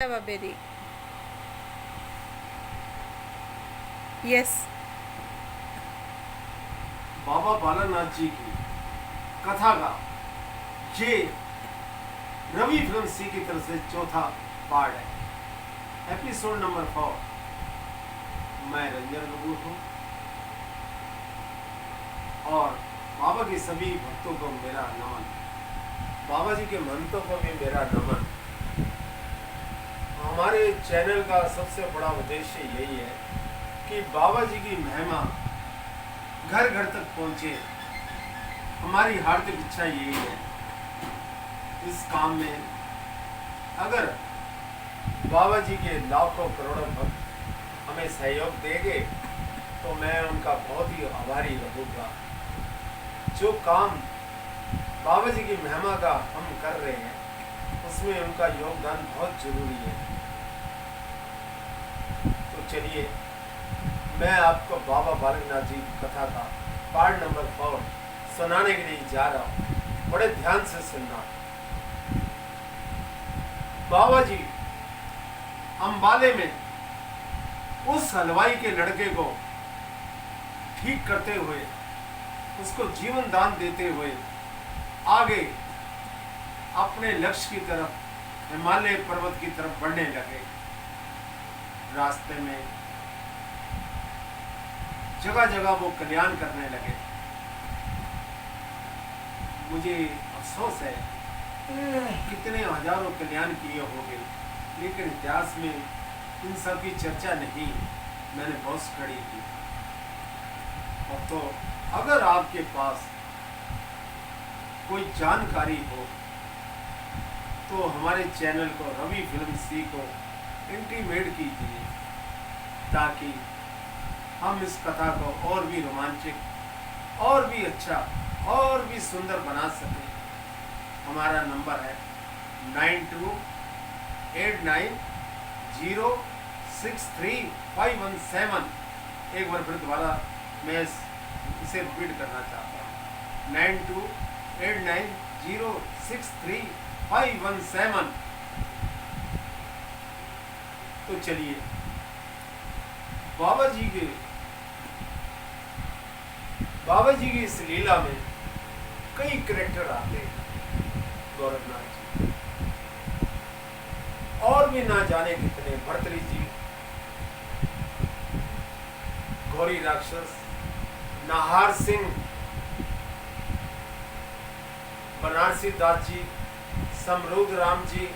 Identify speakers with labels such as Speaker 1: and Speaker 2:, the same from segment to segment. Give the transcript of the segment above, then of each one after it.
Speaker 1: Strawberry. Yes.
Speaker 2: बाबा बालानाथ जी की कथा का ये रवि फिल्म सी की तरफ से चौथा पार्ट है, एपिसोड नंबर 4। मैं रंजन कपूर हूँ और बाबा के सभी भक्तों को मेरा नमन, बाबा जी के महंतों को भी मेरा नमन। हमारे चैनल का सबसे बड़ा उद्देश्य यही है कि बाबा जी की महिमा घर घर तक पहुँचे। हमारी हार्दिक इच्छा यही है। इस काम में अगर बाबा जी के लाखों करोड़ों भक्त हमें सहयोग देंगे तो मैं उनका बहुत ही आभारी रहूँगा। जो काम बाबा जी की महिमा का हम कर रहे हैं उसमें उनका योगदान बहुत जरूरी है। तो चलिए मैं आपको बाबा बालकनाथ जी की कथा का पार्ट नंबर 4 सुनाने के लिए जा रहा हूँ। बड़े ध्यान से सुनना। बाबा जी अंबाले में उस हलवाई के लड़के को ठीक करते हुए, उसको जीवन दान देते हुए आगे अपने लक्ष्य की तरफ, हिमालय पर्वत की तरफ बढ़ने लगे। रास्ते में जगह जगह वो कल्याण करने लगे। मुझे अफसोस है कितने हजारों कल्याण किए होंगे, लेकिन इतिहास में इन सब की चर्चा नहीं, मैंने बहुत स्टडी की। और तो अगर आपके पास कोई जानकारी हो तो हमारे चैनल को, रवि फिल्म सी को इंटीमेट कीजिए ताकि हम इस कथा को और भी रोमांचक, और भी अच्छा, और भी सुंदर बना सकें। हमारा नंबर है 9289063517। एक बार फिर दोबारा मैं इसे रिपीट करना चाहता हूँ, 9289063517। तो चलिए बाबा जी की इस लीला में कई कैरेक्टर आते हैं। गोरखनाथ जी और भी ना जाने कितने, भर्तरी जी, गौरी राक्षस, नाहार सिंह, बनारसी दास जी, समरूद राम जी,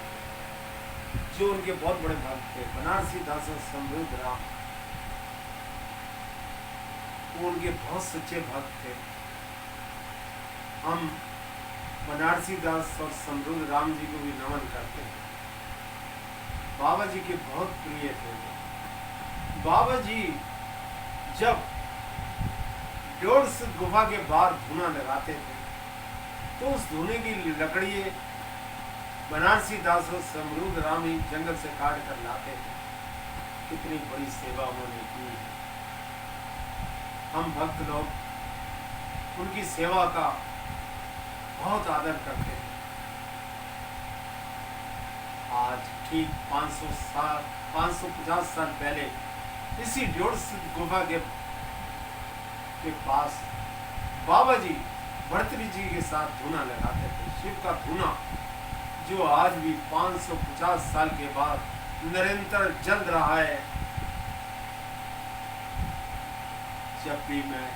Speaker 2: जो उनके बहुत बड़े भक्त थे। बनारसी दास और समरूद राम वो उनके बहुत सच्चे भक्त थे। हम बनारसी दास और समरूद राम जी को भी नमन करते हैं। बाबा जी के बहुत प्रिय थे वो। बाबा जी जब ड्योढ़ गुफा के बाहर धुना लगाते थे तो उस धुने की लकड़ी बनारसी दास और समरूद राम ही जंगल से काट कर लाते थे। कितनी बड़ी सेवा उन्होंने की। हम भक्त लोग उनकी सेवा का बहुत आदर करते हैं। आज ठीक 550 साल पहले इसी ड्योढ़ गुफा के पास बाबा जी भर्तरी जी के साथ धुना लगाते थे। शिव का धुना जो आज भी 550 साल के बाद निरंतर जल रहा है। जब भी मैं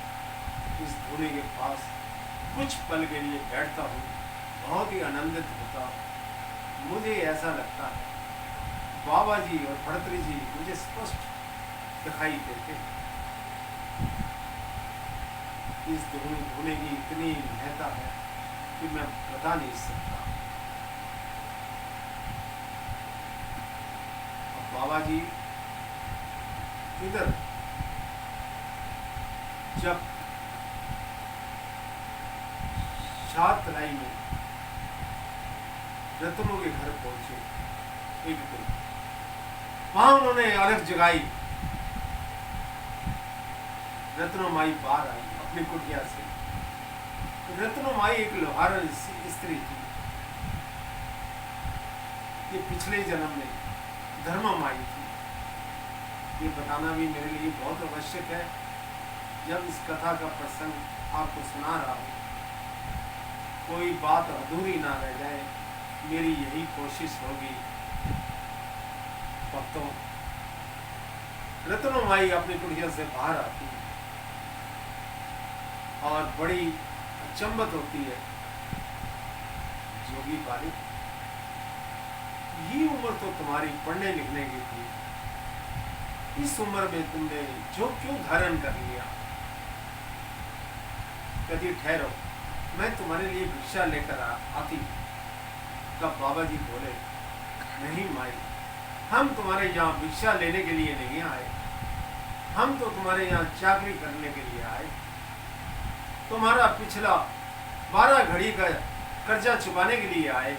Speaker 2: इस धुने के पास कुछ पल के लिए बैठता हूँ बहुत ही आनंदित होता हूँ। मुझे ऐसा लगता है बाबा जी और भर्तरी जी मुझे स्पष्ट दिखाई देते हैं। इस धुने की इतनी महत्ता है कि मैं बता नहीं सकता। और बाबा जी इधर जब सात तलाई में रत्नों के घर पहुंचे एक दिन, वहां उन्होंने अलग जगाई। रत्नो माई बाहर आई अपनी कुटिया से। रत्नो माई एक लोहार स्त्री थी। ये पिछले जन्म में धर्ममाई थी। ये बताना भी मेरे लिए बहुत आवश्यक है। जब इस कथा का प्रसंग आपको सुना रहा हूँ, कोई बात अधूरी ना रह जाए, मेरी यही कोशिश होगी। भक्तों, रत्नमाई अपनी कुटिया से बाहर आती है और बड़ी अचंभत होती है। जोगी बालिक, ये उम्र तो तुम्हारी पढ़ने लिखने की थी, इस उम्र में तुमने जो क्यों धारण कर लिया? कभी ठहरो, मैं तुम्हारे लिए भिक्षा लेकर आती। तब बाबा जी बोले, नहीं माई, हम तुम्हारे यहाँ भिक्षा लेने के लिए नहीं आए, हम तो तुम्हारे यहाँ चाकरी करने के लिए आए। तुम्हारा पिछला 12 घड़ी का कर्जा चुकाने के लिए आए।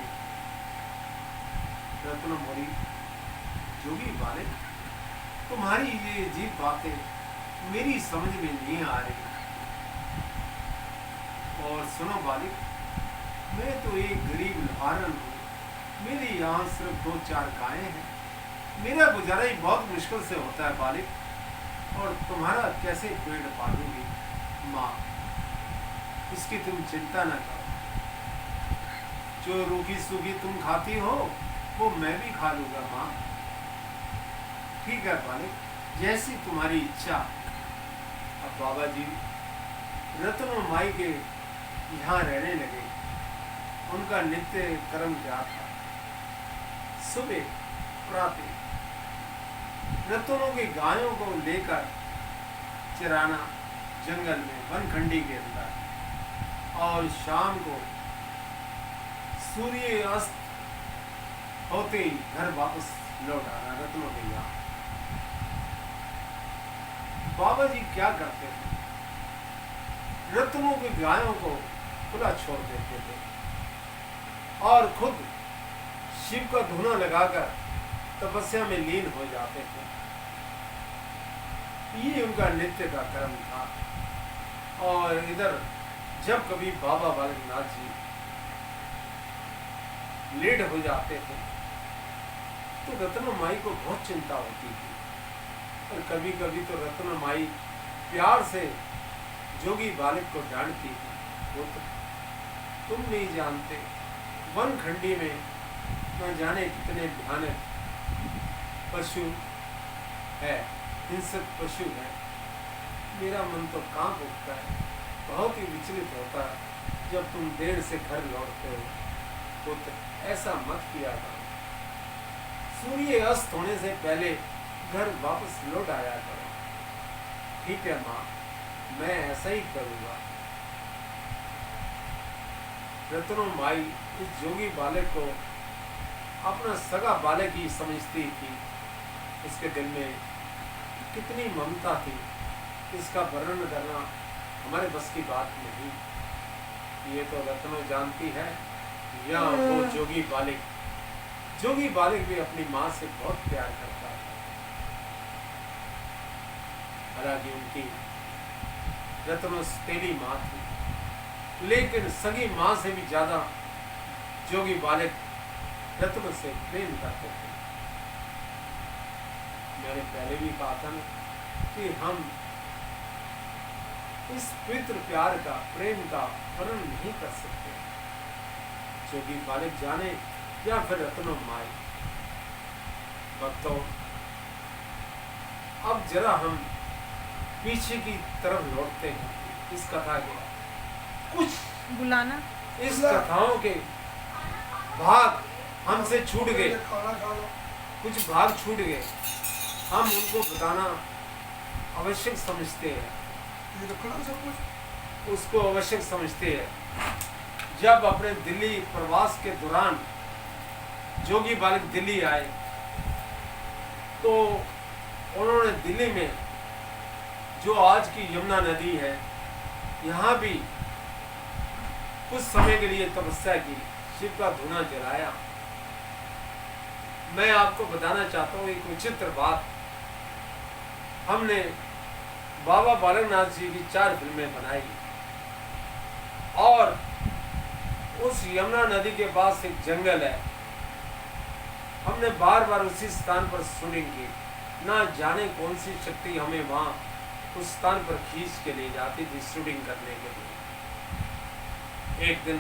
Speaker 2: रत्न बोली, जोगी बालिक, तुम्हारी ये अजीब बातें मेरी समझ में नहीं आ रही। और सुनो बालिक, मैं तो एक गरीब लुहारन हूँ, मेरी यहाँ सिर्फ 2-4 गायें हैं, मेरा गुजारा ही बहुत मुश्किल से होता है बालिक, और तुम्हारा कैसे पेट पालूंगी? माँ, इसकी तुम चिंता न करो, जो रूखी सूखी तुम खाती हो वो मैं भी खा लूंगा माँ। ठीक है बालिक, जैसी तुम्हारी इच्छा। अब बाबा जी रत्नमाई के यहाँ रहने लगे। उनका नित्य कर्म क्या था? सुबह प्रातः रत्नों की गायों को लेकर चराना जंगल में, वनखंडी के अंदर, और शाम को सूर्य अस्त होते ही घर वापस लौट आना रत्नों के यहाँ। बाबा जी क्या करते थे? रत्नों की गायों को खुला छोड़ देते थे और खुद शिव का धुना लगाकर तपस्या में लीन हो जाते थे। ये उनका नित्य का कर्म था। और इधर जब कभी बाबा बालकनाथ जी लेट हो जाते थे तो रत्नमाई को बहुत चिंता होती थी, और कभी कभी तो रत्नमाई प्यार से जोगी बालिक को डांटती थी, पुत्र तुम नहीं जानते वनखंडी में न जाने कितने भयानक पशु है, हिंसक पशु है। मेरा मन तो कांप उठता है, बहुत ही विचलित होता है जब तुम देर से घर लौटते हो। पुत्र ऐसा मत किया करो, सूर्य अस्त होने से पहले घर वापस लौट आया करो। ठीक है माँ, मैं ऐसा ही करूँगा। रत्नमाई इस जोगी बालक को अपना सगा बालक ही समझती थी। उसके दिल में कितनी ममता थी, इसका वर्णन करना हमारे बस की बात नहीं। ये तो रत्नो जानती है, या वो जोगी बालक भी अपनी माँ से बहुत प्यार करता था। हालांकि उनकी रत्नो तेली माँ थी, लेकिन सगी माँ से भी ज्यादा जोगी बालक रत्नो से प्रेम करते थे। मैंने पहले भी कहा था कि हम इस पवित्र प्यार का, प्रेम का वर्णन नहीं कर सकते। जोगी बालक जाने या फिर रत्नमाई। भक्तों, अब जरा हम पीछे की तरफ लौटते हैं। इस कथा के कुछ
Speaker 1: बुलाना,
Speaker 2: इस कथाओं के भाग हमसे छूट गए, कुछ भाग छूट गए, हम उनको बताना आवश्यक समझते हैं, उसको आवश्यक समझते हैं। जब अपने दिल्ली प्रवास के दौरान जोगी बालक दिल्ली आए तो उन्होंने दिल्ली में जो आज की यमुना नदी है, यहाँ भी कुछ समय के लिए तपस्या की, शिव का धुना जलाया। मैं आपको बताना चाहता हूँ एक विचित्र बात। हमने बाबा बालकनाथ जी की 4 फिल्में बनाई, और उस यमुना नदी के पास एक जंगल है, हमने बार बार उसी स्थान पर शूटिंग की। ना जाने कौन सी शक्ति हमें वहाँ उस स्थान पर खींच के ले जाती थी शूटिंग करने के लिए। एक दिन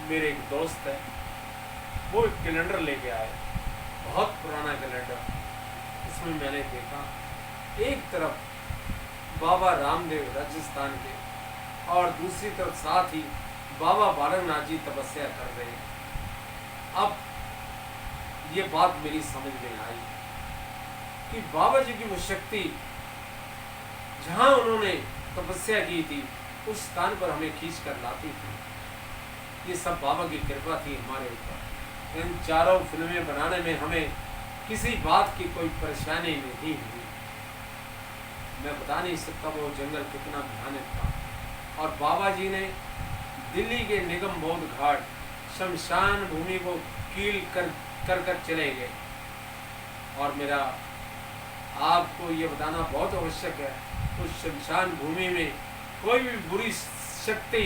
Speaker 2: मेरे एक दोस्त है, वो एक कैलेंडर लेके आए, बहुत पुराना कैलेंडर। उसमें मैंने देखा एक तरफ बाबा रामदेव राजस्थान के और दूसरी तरफ साथ ही बाबा बालकनाथ जी तपस्या कर रहे हैं। अब ये बात मेरी समझ में आई कि बाबा जी की वो शक्ति जहां उन्होंने तपस्या की थी उस स्थान पर हमें खींच कर लाती थी। ये सब बाबा की कृपा थी हमारे ऊपर। इन चारों फिल्में बनाने में हमें किसी बात की कोई परेशानी नहीं हुई। मैं बता नहीं सकता वो जंगल कितना भयानक था। और बाबा जी ने दिल्ली के निगम बोध घाट शमशान भूमि को कील कर चले गए। और मेरा आपको ये बताना बहुत आवश्यक है, उस शमशान भूमि में कोई भी बुरी शक्ति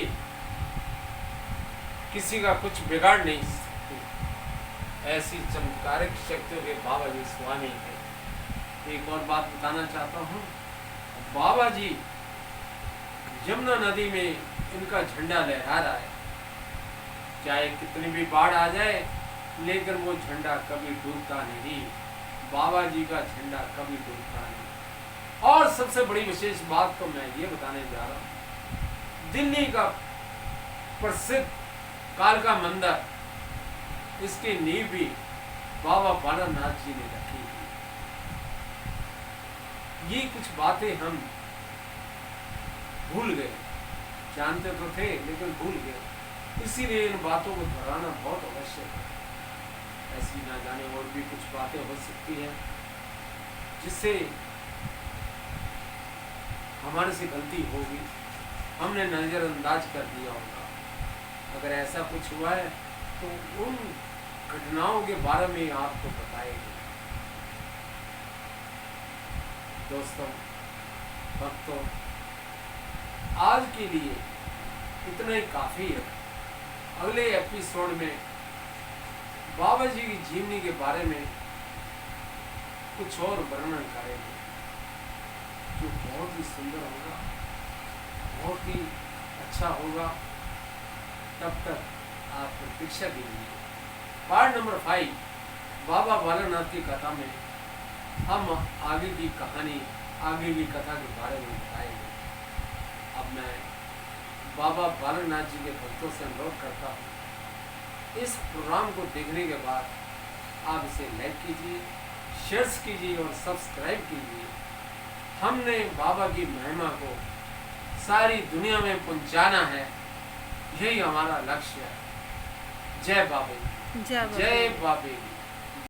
Speaker 2: किसी का कुछ बिगाड़ नहीं सकती। ऐसी चमत्कारिक शक्तियों के बाबा जी स्वामी थे। एक और बात बताना चाहता हूँ, बाबा जी यमुना नदी में इनका झंडा लहरा रहा है। चाहे कितनी भी बाढ़ आ जाए लेकिन वो झंडा कभी डूबता नहीं। बाबा जी का झंडा कभी डूबता नहीं। और सबसे बड़ी विशेष बात तो मैं ये बताने जा रहा हूँ, दिल्ली का प्रसिद्ध कालका मंदिर, इसकी नींव भी बाबा बालकनाथ जी ने रखी थी। ये कुछ बातें हम भूल गए, जानते तो थे लेकिन भूल गए। इसीलिए इन बातों को दोहराना बहुत आवश्यक है। ऐसी ना जाने और भी कुछ बातें हो सकती हैं जिससे हमारे से गलती होगी, हमने नज़रअंदाज कर दिया होगा। अगर ऐसा कुछ हुआ है तो उन घटनाओं के बारे में आपको बताएंगे। दोस्तों, भक्तों, आज के लिए इतना ही काफ़ी है। अगले एपिसोड में बाबा जी की जीवनी के बारे में कुछ और वर्णन करेंगे जो बहुत ही सुंदर होगा, बहुत ही अच्छा होगा। तब तक आप प्रतीक्षा कीजिए। पार्ट नंबर 5 बाबा बालकनाथ की कथा में हम आगे की कहानी, आगे की कथा के बारे में बताएंगे। अब मैं बाबा बालकनाथ जी के भक्तों से अनुरोध करता हूँ, इस प्रोग्राम को देखने के बाद आप इसे लाइक कीजिए, शेयर कीजिए और सब्सक्राइब कीजिए। हमने बाबा की महिमा को सारी दुनिया में पहुंचाना है, यही हमारा लक्ष्य है। जय बाबे, जय बाबे।